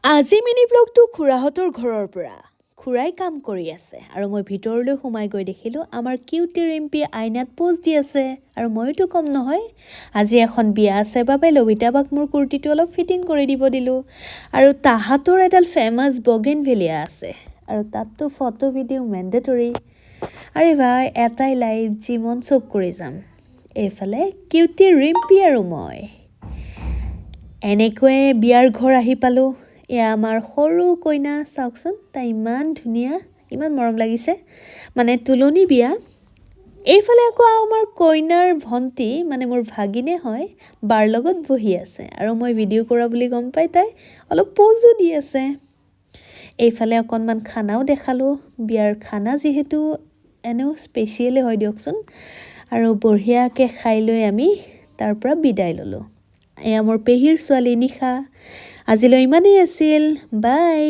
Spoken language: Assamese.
আজি মিনি ব্লগটো খুৰাহঁতৰ ঘৰৰ পৰা খুৰাই কাম কৰি আছে আৰু মই ভিতৰলৈ সোমাই গৈ দেখিলোঁ আমাৰ কিউটি ৰিম্পি আইনাত পোজ দি আছে আৰু মইতো কম নহয় আজি এখন বিয়া আছে বাবে লবিতা বাক মোৰ কুৰ্তিটো অলপ ফিটিং কৰি দিব দিলোঁ আৰু তাহাঁতৰ এডাল ফেমাছ বগেনভেলিয়া আছে আৰু তাততো ফটো ভিডিঅ' মেণ্ডেটৰী আৰে ভাই এটাই লাইভ জীৱন চব কৰি যাম এইফালে কিউটি ৰিম্পি আৰু মই এনেকৈয়ে বিয়াৰ ঘৰ আহি পালোঁ এয়া আমাৰ সৰু কইনা চাওকচোন তাই ইমান ধুনীয়া ইমান মৰম লাগিছে মানে তুলনি বিয়া এইফালে আকৌ আমাৰ কইনাৰ ভণ্টি মানে মোৰ ভাগিনে হয় বাৰ লগত বহি আছে আৰু মই ভিডিঅ' কৰা বুলি গম পাই তাই অলপ প'জো দি আছে এইফালে অকণমান খানাও দেখালোঁ বিয়াৰ খানা যিহেতু এনেও স্পেচিয়েলে হয় দিয়কচোন আৰু বঢ়িয়াকৈ খাই লৈ আমি তাৰ পৰা বিদায় ল'লোঁ এয়া মোৰ পেহীৰ ছোৱালী নিশা আজিলৈ ইমানেই আছিল বাই